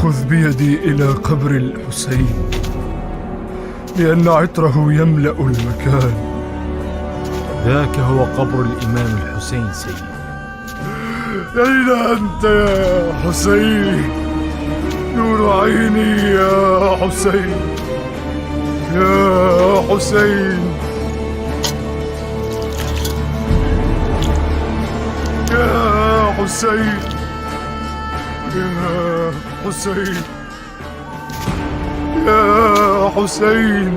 خذ بيدي إلى قبر الحسين، لأن عطره يملأ المكان. ذاك هو قبر الإمام الحسين سيدي. أين أنت يا حسين؟ نور عيني يا حسين، يا حسين، يا حسين، يا حسين، يا حسين.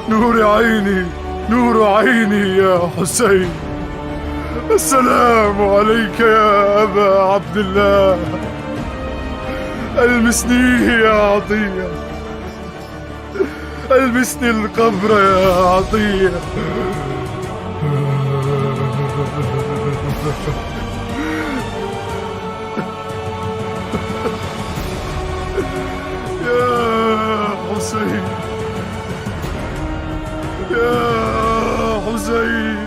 نور عيني، نور عيني يا حسين. السلام عليك يا أبا عبد الله. ألمسنيه يا عطية، ألمسني القبر يا عطية. يا حسين، يا حسين.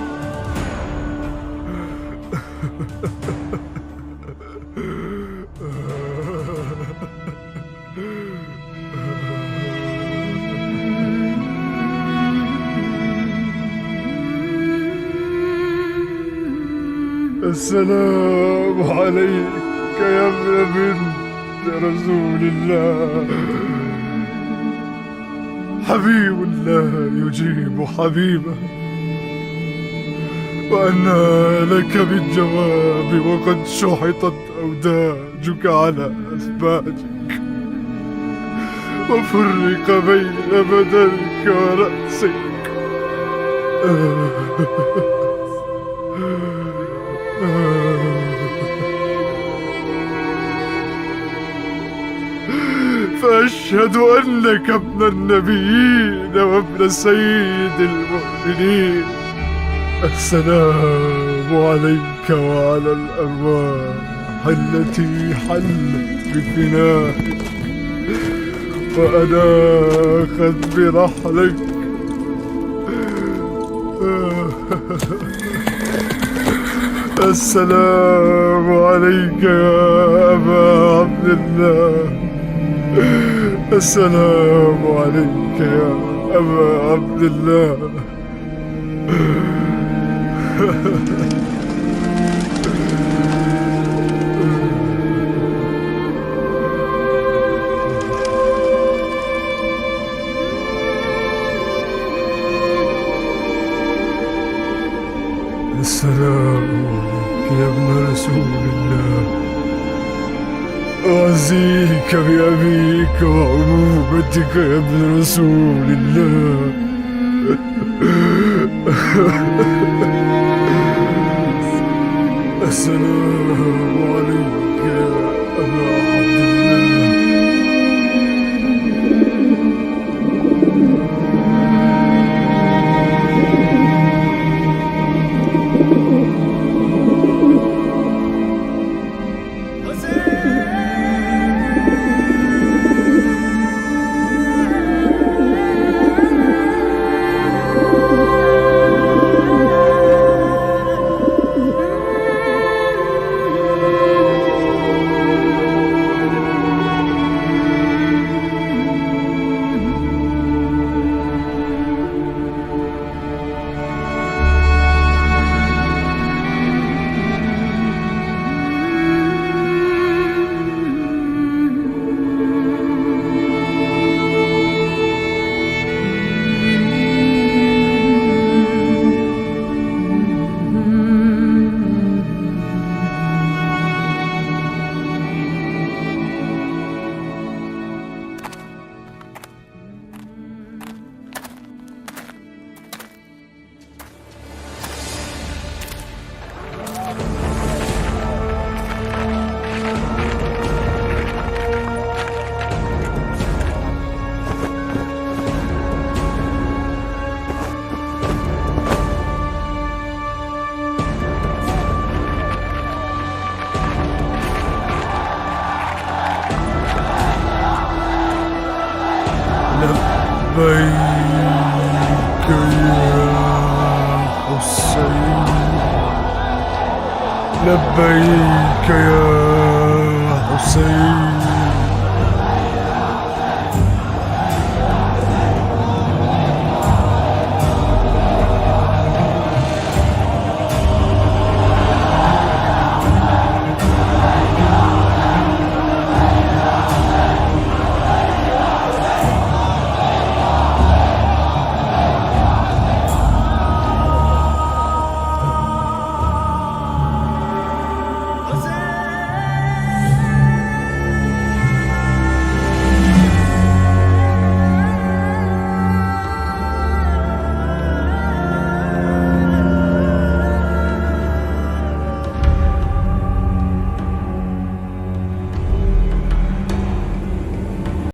السلام عليك يا ابن بنت رسول الله. حبيب الله يجيب حبيبه، وأنى لك بالجواب وقد شحطت أوداجك على أثباتك، وفرق بين بدنك ورأسك. فأشهد أنك ابن النبيين وابن سيد المؤمنين. السلام عليك وعلى الأرواح التي حلت بفنائك، وأنا آخذ برحلك. السلام عليك يا أبا عبد الله. السلام عليك يا أبا عبد الله. السلام عليك يا ابن رسول الله. أعزيك بأبيك وعمومتك يا ابن رسول الله. السلام عليك يا أبا عبد الله. لبيك يا حسين، لبيك يا حسين.